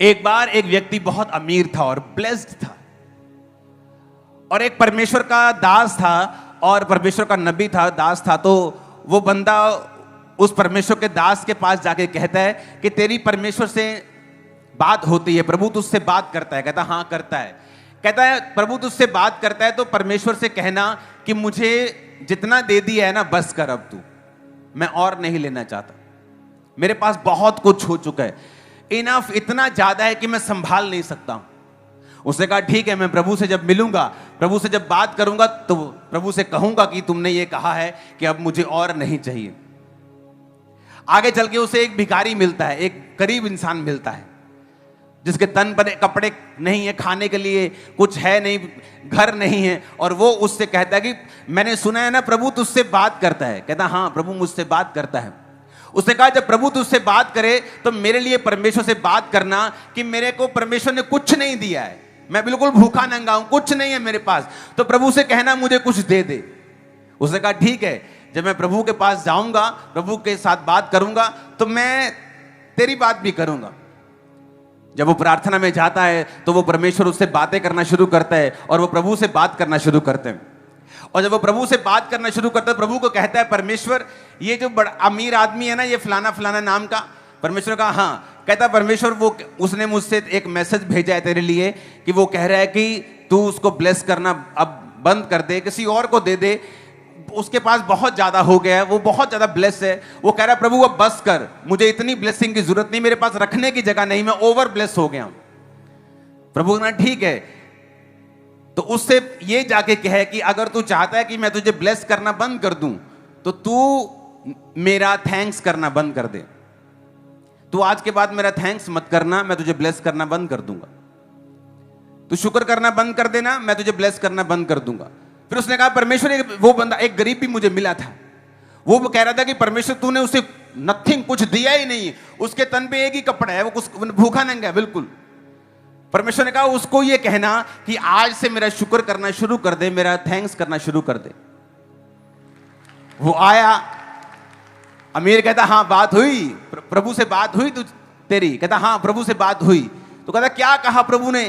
एक बार एक व्यक्ति बहुत अमीर था और ब्लेस्ड था, और एक परमेश्वर का दास था और परमेश्वर का नबी था, दास था। तो वो बंदा उस परमेश्वर के दास के पास जाके कहता है कि तेरी परमेश्वर से बात होती है, प्रभु तुझसे बात करता है। कहता हाँ करता है। कहता है प्रभु तुझसे बात करता है तो परमेश्वर से कहना कि मुझे जितना दे दिया है ना बस कर, अब तू, मैं और नहीं लेना चाहता, मेरे पास बहुत कुछ हो चुका है, इनफ, इतना ज्यादा है कि मैं संभाल नहीं सकता हूं। उसने कहा ठीक है, मैं प्रभु से जब मिलूंगा, प्रभु से जब बात करूंगा तो प्रभु से कहूंगा कि तुमने ये कहा है कि अब मुझे और नहीं चाहिए। आगे चल के उसे एक भिखारी मिलता है, एक गरीब इंसान मिलता है जिसके तन पर कपड़े नहीं है, खाने के लिए कुछ है नहीं, घर नहीं है, और वो उससे कहता है कि मैंने सुना है ना प्रभु तुझसे बात करता है। कहता हाँ प्रभु मुझसे बात करता है। उसने कहा जब प्रभु तुझसे बात करे तो मेरे लिए परमेश्वर से बात करना कि मेरे को परमेश्वर ने कुछ नहीं दिया है, मैं बिल्कुल भूखा नंगा हूं, कुछ नहीं है मेरे पास, तो प्रभु से कहना मुझे कुछ दे दे। उसने कहा ठीक है, जब मैं प्रभु के पास जाऊंगा, प्रभु के साथ बात करूंगा तो मैं तेरी बात भी करूंगा। जब वो प्रार्थना में जाता है तो वो परमेश्वर उससे बातें करना शुरू करता है और वो प्रभु से बात करना शुरू करते हैं। और जब वो प्रभु से बात करना शुरू करता है, प्रभु को कहता है परमेश्वर ये जो बड़ा अमीर आदमी है ना, ये फलाना फलाना नाम का। परमेश्वर का हाँ। कहता परमेश्वर वो उसने मुझसे एक मैसेज भेजा है तेरे लिए कि वो कह रहा है कि तू उसको ब्लेस करना अब बंद कर दे, किसी और को दे दे, उसके पास बहुत ज्यादा हो गया है, वो बहुत ज्यादा ब्लेस है। वो कह रहा है प्रभु अब बस कर, मुझे इतनी ब्लेसिंग की जरूरत नहीं, मेरे पास रखने की जगह नहीं, मैं ओवर ब्लेस हो गया हूं। प्रभु ने ठीक है, तो उससे ये जाके कहे कि अगर तू चाहता है कि मैं तुझे ब्लेस करना बंद कर दूं तो तू मेरा थैंक्स करना बंद कर दे। तू आज के बाद मेरा थैंक्स मत करना, मैं तुझे ब्लेस करना बंद कर दूंगा। तू शुक्र करना बंद कर देना, मैं तुझे ब्लेस करना बंद कर दूंगा। फिर उसने कहा परमेश्वर वो बंदा, एक गरीब भी मुझे मिला था, वो कह रहा था कि परमेश्वर तूने उसे नथिंग, कुछ दिया ही नहीं, उसके तन पे एक ही कपड़ा है, वो कुछ भूखा नंगा है बिल्कुल। परमेश्वर ने कहा उसको ये कहना कि आज से मेरा शुक्र करना शुरू कर दे, मेरा थैंक्स करना शुरू कर दे। वो आया, अमीर कहता हाँ बात हुई, प्रभु से बात हुई तेरी? कहता हाँ प्रभु से बात हुई। तो कहता क्या कहा प्रभु ने?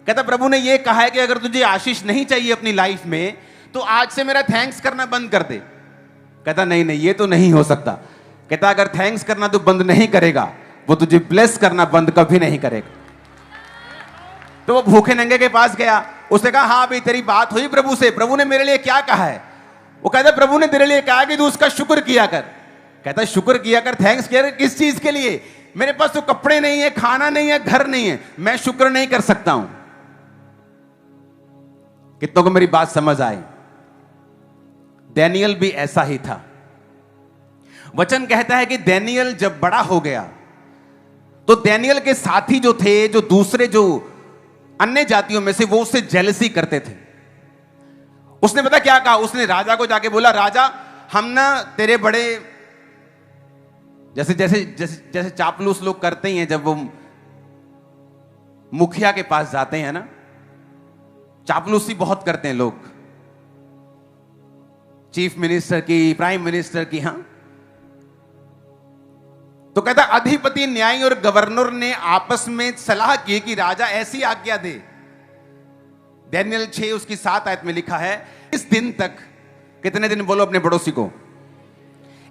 कहता प्रभु ने ये कहा है कि अगर तुझे आशीष नहीं चाहिए अपनी लाइफ में तो आज से मेरा थैंक्स करना बंद कर दे। कहता नहीं नहीं ये तो नहीं हो सकता। कहता अगर थैंक्स करना तू बंद नहीं करेगा, वो तुझे ब्लेस करना बंद कभी नहीं करेगा। तो वो भूखे नंगे के पास गया, उसने कहा हाँ भाई तेरी बात हुई प्रभु से, प्रभु ने मेरे लिए क्या कहा है? वो कहता प्रभु ने तेरे लिए कहा कि तू उसका शुक्र किया कर। कहता शुक्र किया कर, थैंक्स किया कर, किस चीज के लिए? मेरे पास तो कपड़े नहीं है, खाना नहीं है, घर नहीं है, मैं शुक्र नहीं कर सकता हूं। कितनों को मेरी बात समझ आई? डैनियल भी ऐसा ही था। वचन कहता है कि डैनियल जब बड़ा हो गया तो डैनियल के साथी जो थे, जो दूसरे जो अन्य जातियों में से, वो उससे जेलसी करते थे। उसने पता क्या कहा? उसने राजा को जाके बोला राजा हम ना तेरे बड़े, जैसे जैसे जैसे जैसे चापलूस लोग करते ही हैं जब वो मुखिया के पास जाते हैं ना, चापलूसी बहुत करते हैं लोग, चीफ मिनिस्टर की, प्राइम मिनिस्टर की। हां, तो कहता अधिपति, न्यायी और गवर्नर ने आपस में सलाह की कि राजा ऐसी आज्ञा दे। डैनियल 6 उसकी 7 आयत में लिखा है इस दिन तक, कितने दिन बोलो अपने पड़ोसी को,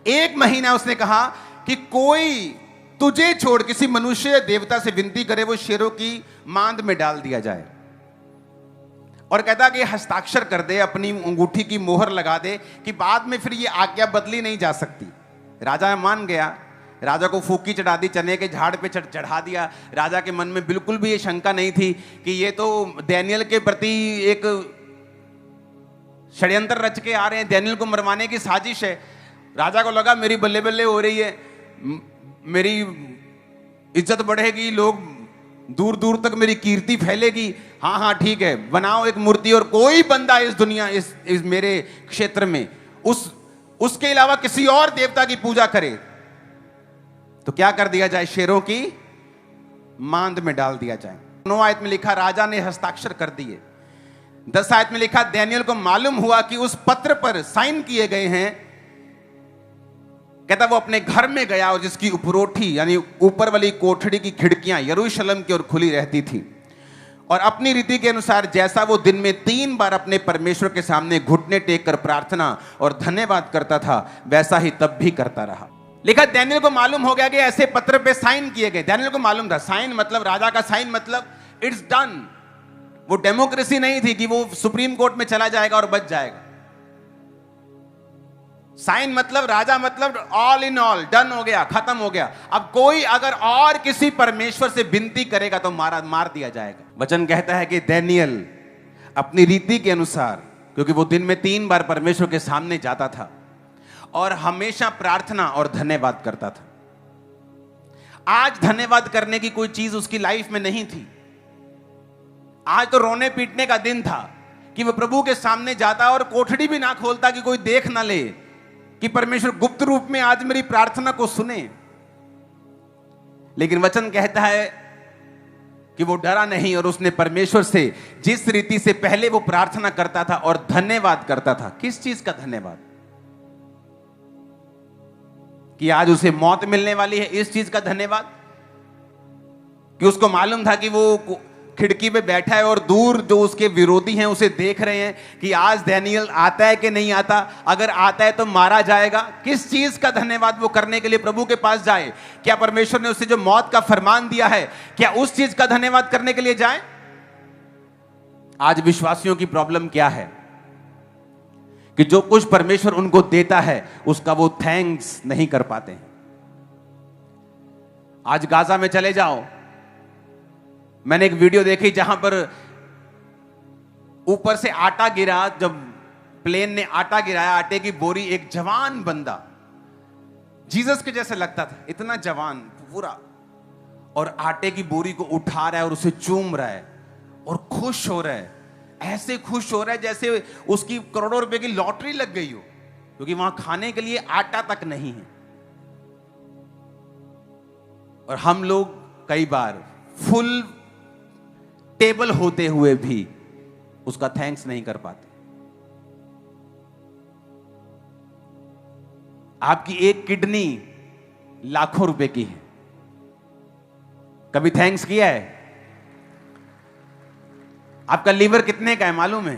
1 महीना उसने कहा कि कोई तुझे छोड़ किसी मनुष्य या देवता से विनती करे वो शेरों की मांद में डाल दिया जाए। और कहता कि हस्ताक्षर कर दे, अपनी अंगूठी की मोहर लगा दे कि बाद में फिर ये आज्ञा बदली नहीं जा सकती। राजा मान गया, राजा को फूकी चढ़ा दी, चने के झाड़ पे चढ़ा दिया। राजा के मन में बिल्कुल भी ये शंका नहीं थी कि ये तो डैनियल के प्रति एक षड्यंत्र रच के आ रहे हैं, डैनियल को मरवाने की साजिश है। राजा को लगा मेरी बल्ले बल्ले हो रही है, मेरी इज्जत बढ़ेगी, लोग दूर दूर तक मेरी कीर्ति फैलेगी। हाँ हाँ ठीक है, बनाओ एक मूर्ति और कोई बंदा इस दुनिया इस मेरे क्षेत्र में उसके अलावा किसी और देवता की पूजा करे तो क्या कर दिया जाए? शेरों की मांद में डाल दिया जाए। 9 आयत में लिखा राजा ने हस्ताक्षर कर दिए। 10 आयत में लिखा डैनियल को मालूम हुआ कि उस पत्र पर साइन किए गए हैं कहता वो अपने घर में गया और जिसकी उपरोठी यानी ऊपर वाली कोठड़ी की खिड़कियां यरूशलेम की ओर खुली रहती थी, और अपनी रीति के अनुसार जैसा वो दिन में 3 बार अपने परमेश्वर के सामने घुटने टेक कर प्रार्थना और धन्यवाद करता था, वैसा ही तब भी करता रहा। लिखा दानियेल को मालूम हो गया कि ऐसे पत्र पे साइन किए गए। दानियेल को मालूम था, साइन मतलब राजा का साइन मतलब इट्स डन। वो डेमोक्रेसी नहीं थी कि वो सुप्रीम कोर्ट में चला जाएगा और बच जाएगा। साइन मतलब राजा मतलब ऑल इन ऑल, डन हो गया, खत्म हो गया। अब कोई अगर और किसी परमेश्वर से विनती करेगा तो मार दिया जाएगा। वचन कहता है कि दानियेल अपनी रीति के अनुसार, क्योंकि वो दिन में 3 बार परमेश्वर के सामने जाता था और हमेशा प्रार्थना और धन्यवाद करता था। आज धन्यवाद करने की कोई चीज उसकी लाइफ में नहीं थी। आज तो रोने पीटने का दिन था कि वो प्रभु के सामने जाता और कोठड़ी भी ना खोलता कि कोई देख ना ले कि परमेश्वर गुप्त रूप में आज मेरी प्रार्थना को सुने। लेकिन वचन कहता है कि वो डरा नहीं और उसने परमेश्वर से जिस रीति से पहले वो प्रार्थना करता था और धन्यवाद करता था। किस चीज का धन्यवाद? कि आज उसे मौत मिलने वाली है, इस चीज का धन्यवाद? कि उसको मालूम था कि वो खिड़की पे बैठा है और दूर जो उसके विरोधी हैं उसे देख रहे हैं कि आज दानियेल आता है कि नहीं आता, अगर आता है तो मारा जाएगा। किस चीज का धन्यवाद वो करने के लिए प्रभु के पास जाए? क्या परमेश्वर ने उसे जो मौत का फरमान दिया है, क्या उस चीज का धन्यवाद करने के लिए जाए? आज विश्वासियों की प्रॉब्लम क्या है कि जो कुछ परमेश्वर उनको देता है उसका वो थैंक्स नहीं कर पाते। आज गाजा में चले जाओ, मैंने एक वीडियो देखी जहां पर ऊपर से आटा गिरा, जब प्लेन ने आटा गिराया, आटे की बोरी, एक जवान बंदा जीसस के जैसे लगता था, इतना जवान पूरा, और आटे की बोरी को उठा रहा है और उसे चूम रहा है और खुश हो रहा है। ऐसे खुश हो रहा है जैसे उसकी करोड़ों रुपए की लॉटरी लग गई हो, क्योंकि वहां खाने के लिए आटा तक नहीं है। और हम लोग कई बार फुल टेबल होते हुए भी उसका थैंक्स नहीं कर पाते। आपकी एक किडनी लाखों रुपए की है, कभी थैंक्स किया है? आपका लीवर कितने का है मालूम है?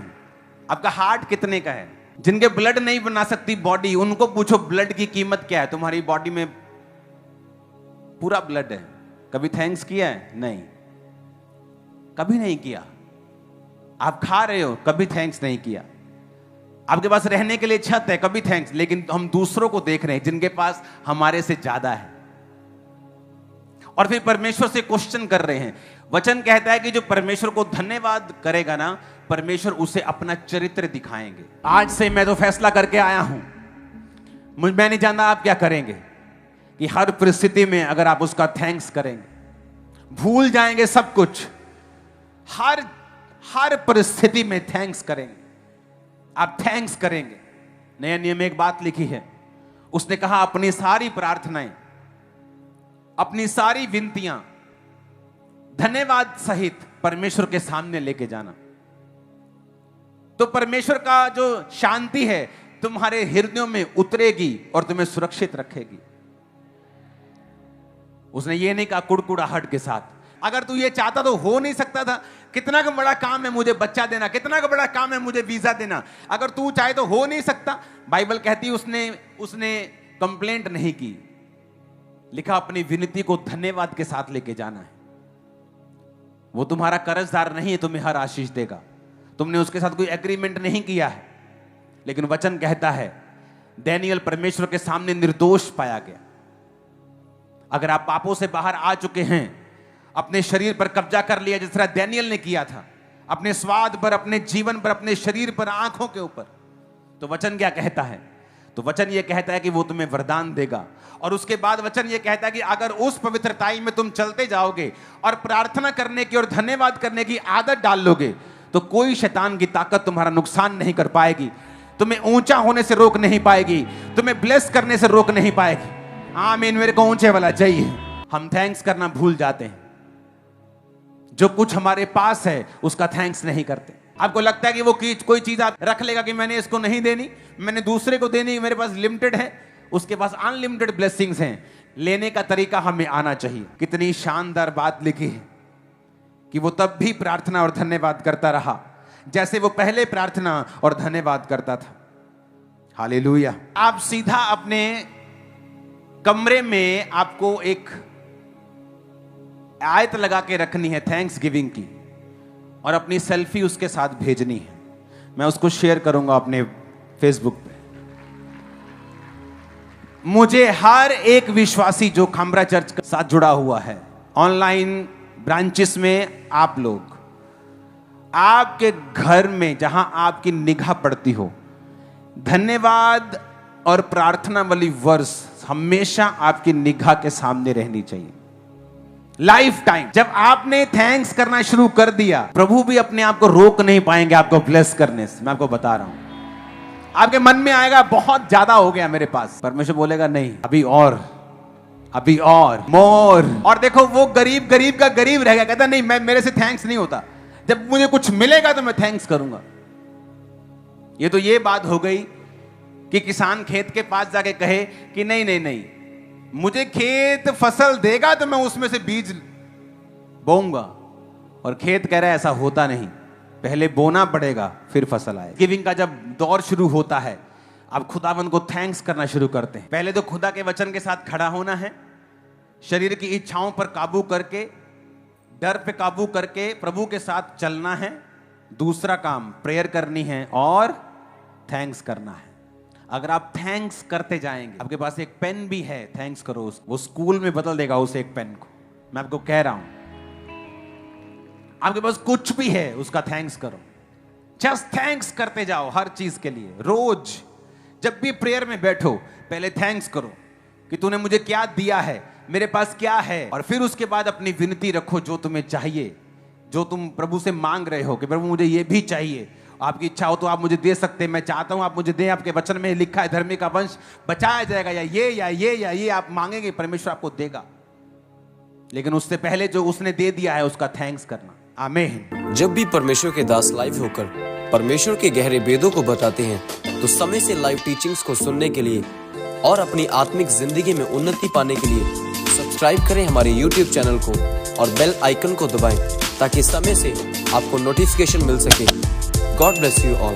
आपका हार्ट कितने का है? जिनके ब्लड नहीं बना सकती बॉडी, उनको पूछो ब्लड की कीमत क्या है। तुम्हारी बॉडी में पूरा ब्लड है, कभी थैंक्स किया है? नहीं, कभी नहीं किया। आप खा रहे हो, कभी थैंक्स नहीं किया। आपके पास रहने के लिए छत है, कभी थैंक्स। लेकिन हम दूसरों को देख रहे हैं जिनके पास हमारे से ज्यादा है, और फिर परमेश्वर से क्वेश्चन कर रहे हैं। वचन कहता है कि जो परमेश्वर को धन्यवाद करेगा ना, परमेश्वर उसे अपना चरित्र दिखाएंगे। आज से मैं तो फैसला करके आया हूं, मैं नहीं जानता आप क्या करेंगे, कि हर परिस्थिति में अगर आप उसका थैंक्स करेंगे, भूल जाएंगे सब कुछ, हर परिस्थिति में थैंक्स करेंगे। आप थैंक्स करेंगे। नए नियम में एक बात लिखी है, उसने कहा अपनी सारी प्रार्थनाएं, अपनी सारी विनतियां धन्यवाद सहित परमेश्वर के सामने लेके जाना। तो परमेश्वर का जो शांति है तुम्हारे हृदयों में उतरेगी और तुम्हें सुरक्षित रखेगी। उसने ये नहीं कहा कुड़कुड़ाहट के साथ। अगर तू ये चाहता तो हो नहीं सकता था। कितना का बड़ा काम है मुझे बच्चा देना, कितना का बड़ा काम है मुझे वीजा देना। अगर तू चाहे तो हो नहीं सकता। बाइबल कहती उसने कंप्लेंट नहीं की, लिखा अपनी विनती को धन्यवाद के साथ लेके जाना है। वो तुम्हारा कर्जदार नहीं है, तुम्हें हर आशीष देगा। तुमने उसके साथ कोई एग्रीमेंट नहीं किया है। लेकिन वचन कहता है दानियेल परमेश्वर के सामने निर्दोष पाया गया। अगर आप पापों से बाहर आ चुके हैं, अपने शरीर पर कब्जा कर लिया जिस तरह दानियेल ने किया था, अपने स्वाद पर, अपने जीवन पर, अपने शरीर पर, आंखों के ऊपर, तो वचन क्या कहता है? तो वचन ये कहता है कि वो तुम्हें वरदान देगा। और उसके बाद वचन ये कहता है कि अगर उस पवित्रताई में तुम चलते जाओगे और प्रार्थना करने की और धन्यवाद करने की आदत डाल लोगे, तो कोई शैतान की ताकत तुम्हारा नुकसान नहीं कर पाएगी, तुम्हें ऊंचा होने से रोक नहीं पाएगी, तुम्हें ब्लेस करने से रोक नहीं पाएगी। आमीन। मेरे को ऊंचे वाला चाहिए। हम थैंक्स करना भूल जाते हैं। जो कुछ हमारे पास है उसका थैंक्स नहीं करते। आपको लगता है कि वो कोई चीज आप रख लेगा कि मैंने इसको नहीं देनी, मैंने दूसरे को देनी, मेरे पास लिमिटेड है, उसके पास अनलिमिटेड ब्लेसिंग्स हैं, लेने का तरीका हमें आना चाहिए। कितनी शानदार बात लिखी है कि वो तब भी प्रार्थना और धन्यवाद करता रहा जैसे वो पहले प्रार्थना और धन्यवाद करता था। हालेलुया। आप सीधा अपने कमरे में आपको एक आयत लगा के रखनी है थैंक्स गिविंग की, और अपनी सेल्फी उसके साथ भेजनी है। मैं उसको शेयर करूंगा अपने फेसबुक पे। मुझे हर एक विश्वासी जो खामरा चर्च के साथ जुड़ा हुआ है, ऑनलाइन ब्रांचेस में, आप लोग आपके घर में जहां आपकी निगाह पड़ती हो, धन्यवाद और प्रार्थना वाली वर्स हमेशा आपकी निगाह के सामने रहनी चाहिए, लाइफ टाइम। जब आपने थैंक्स करना शुरू कर दिया, प्रभु भी अपने आप को रोक नहीं पाएंगे आपको ब्लेस करने से। मैं आपको बता रहा हूं, आपके मन में आएगा बहुत ज्यादा हो गया मेरे पास, परमेश्वर बोलेगा नहीं, अभी और मोर। और देखो वो गरीब का गरीब रह गया, कहता नहीं मैं, मेरे से थैंक्स नहीं होता, जब मुझे कुछ मिलेगा तो मैं थैंक्स करूंगा। ये तो ये बात हो गई कि किसान खेत के पास जाके कहे कि नहीं, मुझे खेत फसल देगा तो मैं उसमें से बीज बोऊंगा, और खेत कह रहा है ऐसा होता नहीं, पहले बोना पड़ेगा फिर फसल आए। गिविंग का जब दौर शुरू होता है, आप खुदावंद को थैंक्स करना शुरू करते हैं। पहले तो खुदा के वचन के साथ खड़ा होना है, शरीर की इच्छाओं पर काबू करके, डर पे काबू करके प्रभु के साथ चलना है। दूसरा काम प्रेयर करनी है और थैंक्स करना है। अगर आप थैंक्स करते जाएंगे, आपके पास एक पेन भी है, थैंक्स करो, वो स्कूल में बदल देगा उस एक पेन को। मैं आपको कह रहा हूं, आपके पास कुछ भी है उसका थैंक्स करो, जस्ट थैंक्स करते जाओ हर चीज के लिए। रोज जब भी प्रेयर में बैठो, पहले थैंक्स करो कि तूने मुझे क्या दिया है, मेरे पास क्या है, और फिर उसके बाद अपनी विनती रखो जो तुम्हें चाहिए, जो तुम प्रभु से मांग रहे हो कि प्रभु मुझे ये भी चाहिए, आपकी इच्छा हो तो आप मुझे दे सकते हैं, मैं चाहता हूं आप मुझे दें, आपके वचन में लिखा है धर्मी का वंश बचाया जाएगा, या ये आप मांगेंगे, परमेश्वर आपको देगा। लेकिन उससे पहले जो उसने दे दिया है उसका थैंक्स करना। आमीन। जब भी परमेश्वर के दास लाइव होकर परमेश्वर के गहरे भेदों को बताते हैं, तो समय से लाइव टीचिंग्स को सुनने के लिए और अपनी आत्मिक जिंदगी में उन्नति पाने के लिए सब्सक्राइब करें हमारे YouTube चैनल को और बेल आइकन को दबाएं, ताकि समय से आपको नोटिफिकेशन मिल सके। God bless you all.